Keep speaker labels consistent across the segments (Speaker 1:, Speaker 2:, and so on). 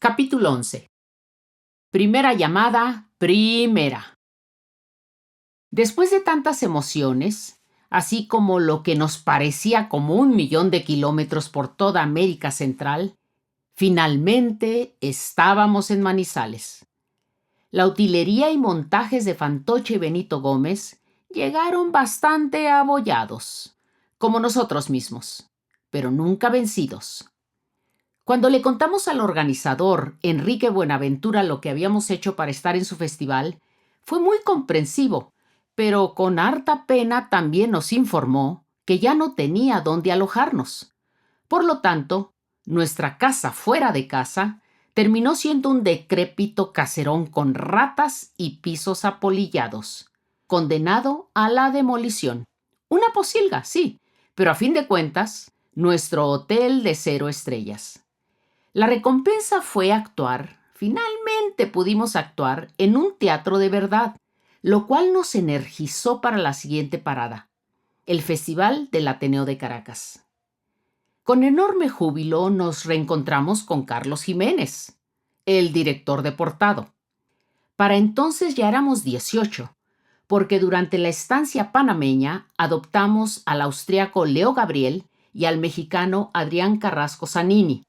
Speaker 1: Capítulo 11. Primera llamada, primera. Después de tantas emociones, así como lo que nos parecía como 1 millón de kilómetros por toda América Central, finalmente estábamos en Manizales. La utilería y montajes de Fantoche y Benito Gómez llegaron bastante abollados, como nosotros mismos, pero nunca vencidos. Cuando le contamos al organizador, Enrique Buenaventura, lo que habíamos hecho para estar en su festival, fue muy comprensivo, pero con harta pena también nos informó que ya no tenía dónde alojarnos. Por lo tanto, nuestra casa fuera de casa terminó siendo un decrépito caserón con ratas y pisos apolillados, condenado a la demolición. Una posilga, sí, pero a fin de cuentas, nuestro hotel de 0 estrellas. La recompensa fue actuar. Finalmente pudimos actuar en un teatro de verdad, lo cual nos energizó para la siguiente parada, el Festival del Ateneo de Caracas. Con enorme júbilo nos reencontramos con Carlos Jiménez, el director deportado. Para entonces ya éramos 18, porque durante la estancia panameña adoptamos al austriaco Leo Gabriel y al mexicano Adrián Carrasco Zanini,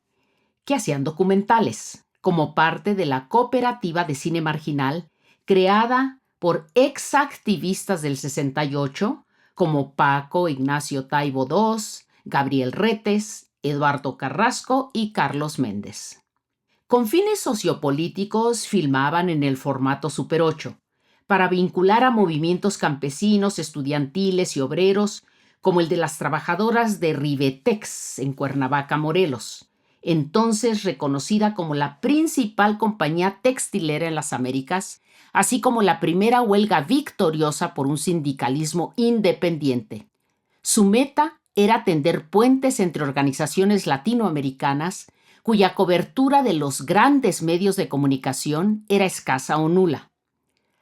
Speaker 1: que hacían documentales, como parte de la cooperativa de cine marginal creada por exactivistas del 68, como Paco Ignacio Taibo II, Gabriel Retes, Eduardo Carrasco y Carlos Méndez. Con fines sociopolíticos filmaban en el formato Super 8, para vincular a movimientos campesinos, estudiantiles y obreros, como el de las trabajadoras de Ribetex en Cuernavaca, Morelos, entonces reconocida como la principal compañía textilera en las Américas, así como la primera huelga victoriosa por un sindicalismo independiente. Su meta era tender puentes entre organizaciones latinoamericanas cuya cobertura de los grandes medios de comunicación era escasa o nula.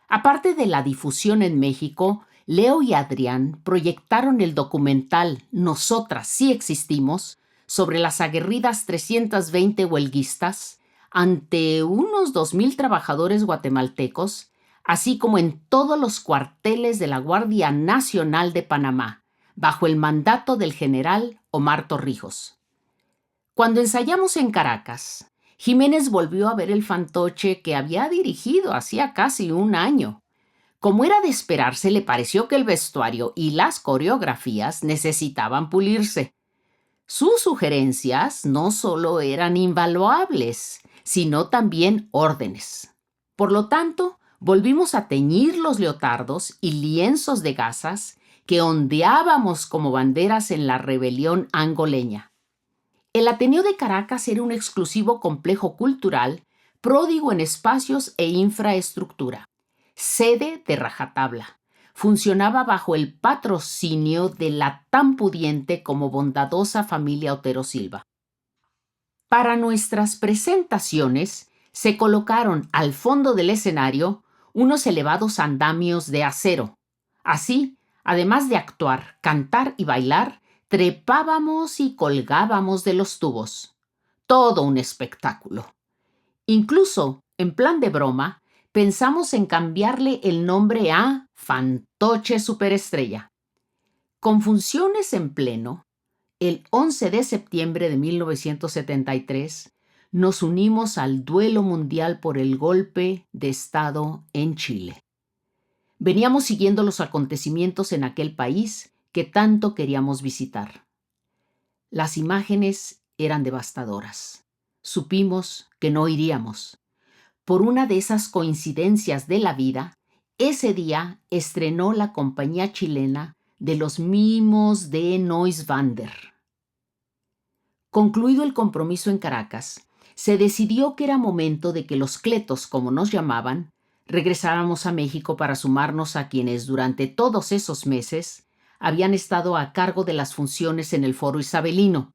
Speaker 1: Aparte de la difusión en México, Leo y Adrián proyectaron el documental Nosotras sí existimos, sobre las aguerridas 320 huelguistas ante unos 2,000 trabajadores guatemaltecos, así como en todos los cuarteles de la Guardia Nacional de Panamá, bajo el mandato del general Omar Torrijos. Cuando ensayamos en Caracas, Jiménez volvió a ver el fantoche que había dirigido hacía casi 1 año. Como era de esperarse, le pareció que el vestuario y las coreografías necesitaban pulirse. Sus sugerencias no solo eran invaluables, sino también órdenes. Por lo tanto, volvimos a teñir los leotardos y lienzos de gasas que ondeábamos como banderas en la rebelión angoleña. El Ateneo de Caracas era un exclusivo complejo cultural, pródigo en espacios e infraestructura, sede de rajatabla. Funcionaba bajo el patrocinio de la tan pudiente como bondadosa familia Otero Silva. Para nuestras presentaciones se colocaron al fondo del escenario unos elevados andamios de acero. Así, además de actuar, cantar y bailar, trepábamos y colgábamos de los tubos. Todo un espectáculo. Incluso, en plan de broma, pensamos en cambiarle el nombre a Fantoche Superestrella. Con funciones en pleno, el 11 de septiembre de 1973, nos unimos al duelo mundial por el golpe de Estado en Chile. Veníamos siguiendo los acontecimientos en aquel país que tanto queríamos visitar. Las imágenes eran devastadoras. Supimos que no iríamos. Por una de esas coincidencias de la vida, ese día estrenó la compañía chilena de los mimos de Neuswander. Concluido el compromiso en Caracas, se decidió que era momento de que los cletos, como nos llamaban, regresáramos a México para sumarnos a quienes durante todos esos meses habían estado a cargo de las funciones en el Foro Isabelino.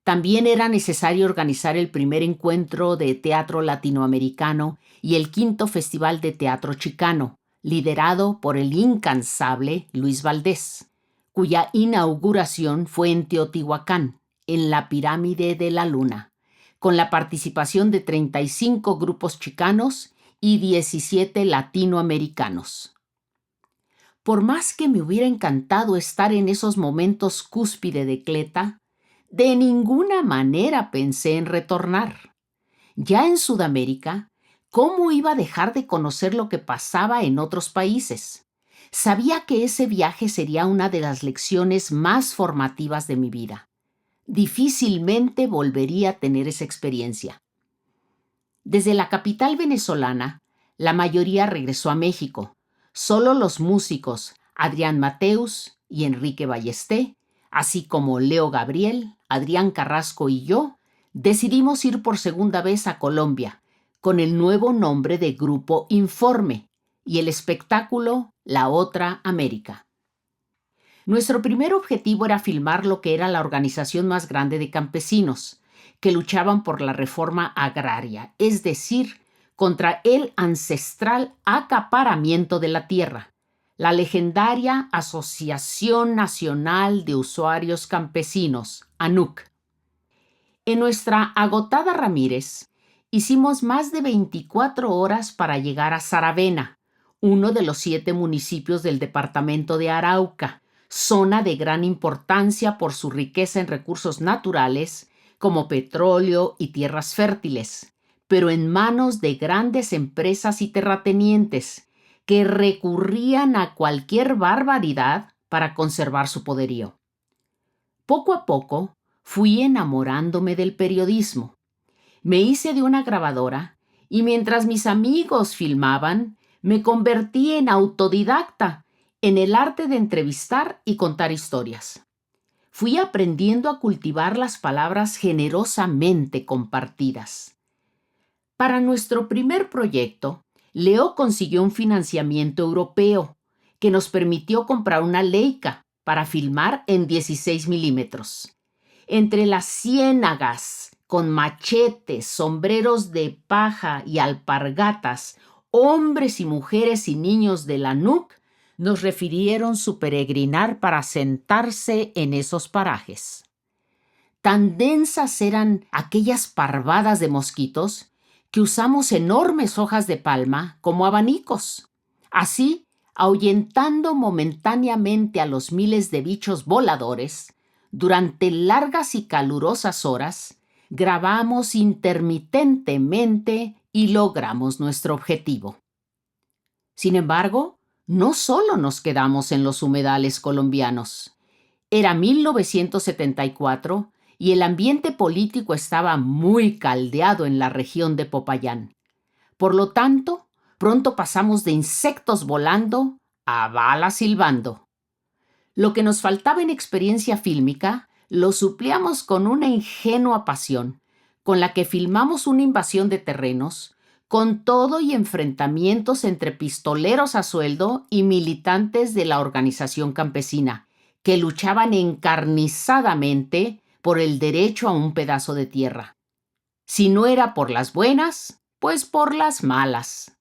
Speaker 1: También era necesario organizar el primer encuentro de teatro latinoamericano y el 5º Festival de Teatro Chicano, liderado por el incansable Luis Valdés, cuya inauguración fue en Teotihuacán, en la Pirámide de la Luna, con la participación de 35 grupos chicanos y 17 latinoamericanos. Por más que me hubiera encantado estar en esos momentos cúspide de Cleta, de ninguna manera pensé en retornar. Ya en Sudamérica, ¿cómo iba a dejar de conocer lo que pasaba en otros países? Sabía que ese viaje sería una de las lecciones más formativas de mi vida. Difícilmente volvería a tener esa experiencia. Desde la capital venezolana, la mayoría regresó a México. Solo los músicos Adrián Mateus y Enrique Ballesté, así como Leo Gabriel, Adrián Carrasco y yo, decidimos ir por segunda vez a Colombia, con el nuevo nombre de Grupo Informe y el espectáculo La Otra América. Nuestro primer objetivo era filmar lo que era la organización más grande de campesinos, que luchaban por la reforma agraria, es decir, contra el ancestral acaparamiento de la tierra, la legendaria Asociación Nacional de Usuarios Campesinos, ANUC. En nuestra agotada Ramírez, hicimos más de 24 horas para llegar a Saravena, uno de los 7 municipios del departamento de Arauca, zona de gran importancia por su riqueza en recursos naturales como petróleo y tierras fértiles, pero en manos de grandes empresas y terratenientes que recurrían a cualquier barbaridad para conservar su poderío. Poco a poco fui enamorándome del periodismo. Me hice de una grabadora y mientras mis amigos filmaban, me convertí en autodidacta en el arte de entrevistar y contar historias. Fui aprendiendo a cultivar las palabras generosamente compartidas. Para nuestro primer proyecto, Leo consiguió un financiamiento europeo que nos permitió comprar una Leica para filmar en 16 milímetros. Entre las ciénagas, con machetes, sombreros de paja y alpargatas, hombres y mujeres y niños de la NUC nos refirieron su peregrinar para sentarse en esos parajes. Tan densas eran aquellas parvadas de mosquitos que usamos enormes hojas de palma como abanicos. Así, ahuyentando momentáneamente a los miles de bichos voladores, durante largas y calurosas horas, grabamos intermitentemente y logramos nuestro objetivo. Sin embargo, no solo nos quedamos en los humedales colombianos. Era 1974 y el ambiente político estaba muy caldeado en la región de Popayán. Por lo tanto, pronto pasamos de insectos volando a balas silbando. Lo que nos faltaba en experiencia fílmica lo suplíamos con una ingenua pasión, con la que filmamos una invasión de terrenos, con todo y enfrentamientos entre pistoleros a sueldo y militantes de la organización campesina, que luchaban encarnizadamente por el derecho a un pedazo de tierra. Si no era por las buenas, pues por las malas.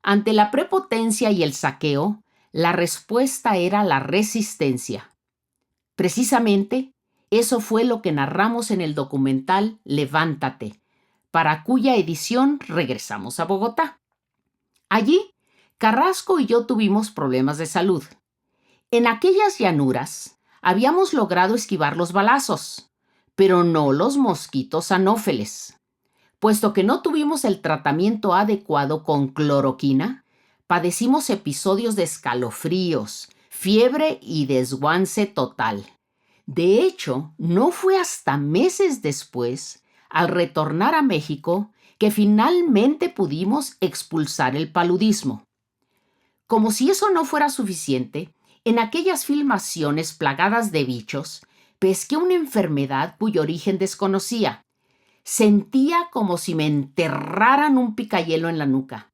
Speaker 1: Ante la prepotencia y el saqueo, la respuesta era la resistencia. Precisamente, eso fue lo que narramos en el documental Levántate, para cuya edición regresamos a Bogotá. Allí, Carrasco y yo tuvimos problemas de salud. En aquellas llanuras habíamos logrado esquivar los balazos, pero no los mosquitos anófeles. Puesto que no tuvimos el tratamiento adecuado con cloroquina, padecimos episodios de escalofríos, fiebre y desguance total. De hecho, no fue hasta meses después, al retornar a México, que finalmente pudimos expulsar el paludismo. Como si eso no fuera suficiente, en aquellas filmaciones plagadas de bichos, pesqué una enfermedad cuyo origen desconocía. Sentía como si me enterraran un picayelo en la nuca.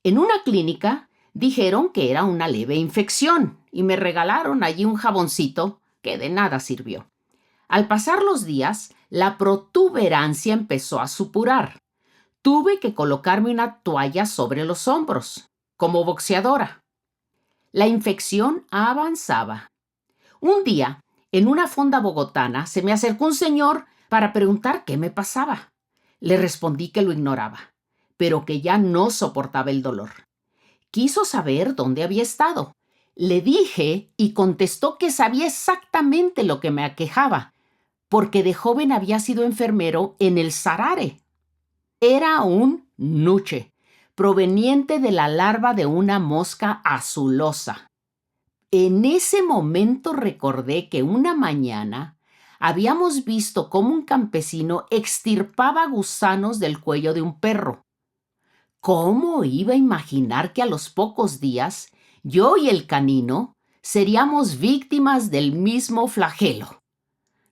Speaker 1: En una clínica dijeron que era una leve infección y me regalaron allí un jaboncito que de nada sirvió. Al pasar los días, la protuberancia empezó a supurar. Tuve que colocarme una toalla sobre los hombros, como boxeadora. La infección avanzaba. Un día, en una fonda bogotana, se me acercó un señor para preguntar qué me pasaba. Le respondí que lo ignoraba, pero que ya no soportaba el dolor. Quiso saber dónde había estado. Le dije y contestó que sabía exactamente lo que me aquejaba, porque de joven había sido enfermero en el Sarare. Era un nuche, proveniente de la larva de una mosca azulosa. En ese momento recordé que una mañana habíamos visto cómo un campesino extirpaba gusanos del cuello de un perro. ¿Cómo iba a imaginar que a los pocos días yo y el canino seríamos víctimas del mismo flagelo?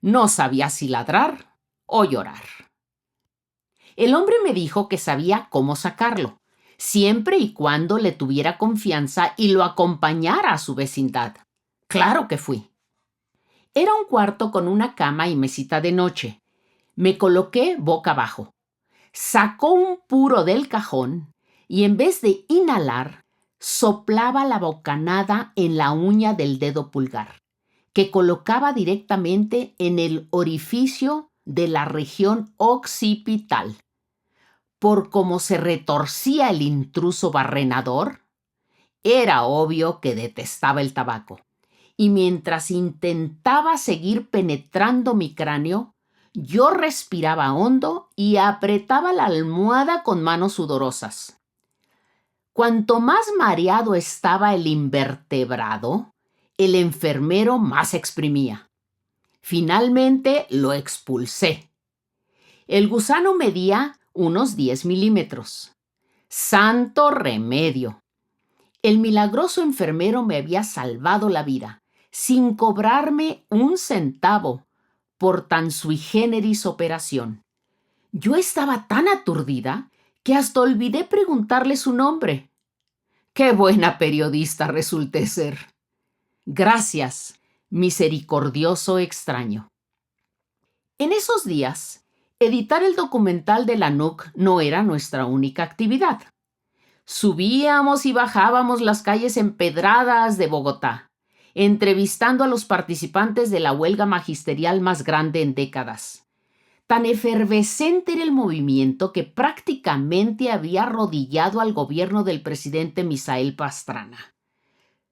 Speaker 1: No sabía si ladrar o llorar. El hombre me dijo que sabía cómo sacarlo, siempre y cuando le tuviera confianza y lo acompañara a su vecindad. Claro que fui. Era un cuarto con una cama y mesita de noche. Me coloqué boca abajo. Sacó un puro del cajón y en vez de inhalar, soplaba la bocanada en la uña del dedo pulgar, que colocaba directamente en el orificio de la región occipital. Por cómo se retorcía el intruso barrenador, era obvio que detestaba el tabaco. Y mientras intentaba seguir penetrando mi cráneo, yo respiraba hondo y apretaba la almohada con manos sudorosas. Cuanto más mareado estaba el invertebrado, el enfermero más exprimía. Finalmente lo expulsé. El gusano medía unos 10 milímetros. ¡Santo remedio! El milagroso enfermero me había salvado la vida, sin cobrarme un centavo por tan sui generis operación. Yo estaba tan aturdida que hasta olvidé preguntarle su nombre. ¡Qué buena periodista resulté ser! Gracias, misericordioso extraño. En esos días, editar el documental de la NUC no era nuestra única actividad. Subíamos y bajábamos las calles empedradas de Bogotá, entrevistando a los participantes de la huelga magisterial más grande en décadas. Tan efervescente era el movimiento que prácticamente había arrodillado al gobierno del presidente Misael Pastrana.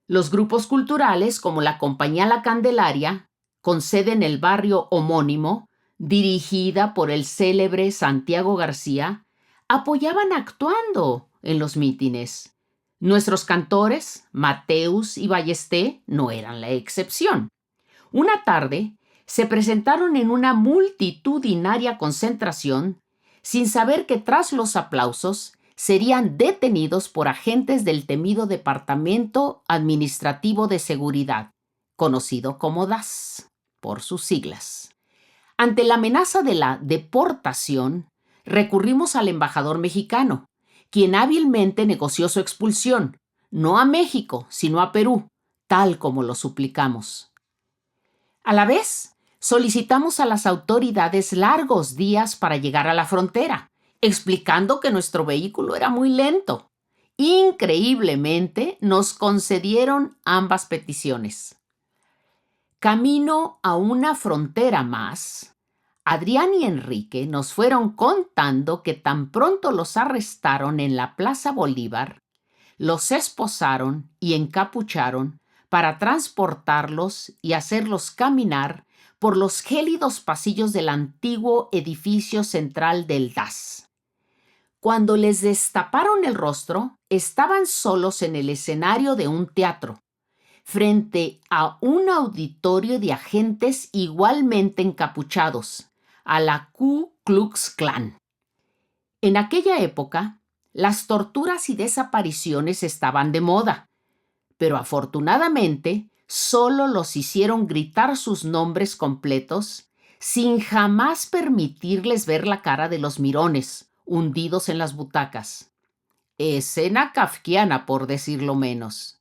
Speaker 1: Los grupos culturales, como la Compañía La Candelaria, con sede en el barrio homónimo, dirigida por el célebre Santiago García, apoyaban actuando en los mítines. Nuestros cantores, Mateus y Ballesté, no eran la excepción. Una tarde se presentaron en una multitudinaria concentración sin saber que tras los aplausos serían detenidos por agentes del temido Departamento Administrativo de Seguridad, conocido como DAS, por sus siglas. Ante la amenaza de la deportación, recurrimos al embajador mexicano, quien hábilmente negoció su expulsión, no a México, sino a Perú, tal como lo suplicamos. A la vez, solicitamos a las autoridades largos días para llegar a la frontera, explicando que nuestro vehículo era muy lento. Increíblemente, nos concedieron ambas peticiones. Camino a una frontera más, Adrián y Enrique nos fueron contando que tan pronto los arrestaron en la Plaza Bolívar, los esposaron y encapucharon para transportarlos y hacerlos caminar por los gélidos pasillos del antiguo edificio central del DAS. Cuando les destaparon el rostro, estaban solos en el escenario de un teatro, frente a un auditorio de agentes igualmente encapuchados, a la Ku Klux Klan. En aquella época, las torturas y desapariciones estaban de moda, pero afortunadamente solo los hicieron gritar sus nombres completos sin jamás permitirles ver la cara de los mirones hundidos en las butacas. Escena kafkiana, por decirlo menos.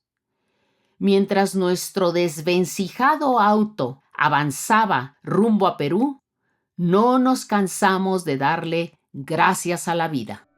Speaker 1: Mientras nuestro desvencijado auto avanzaba rumbo a Perú, no nos cansamos de darle gracias a la vida.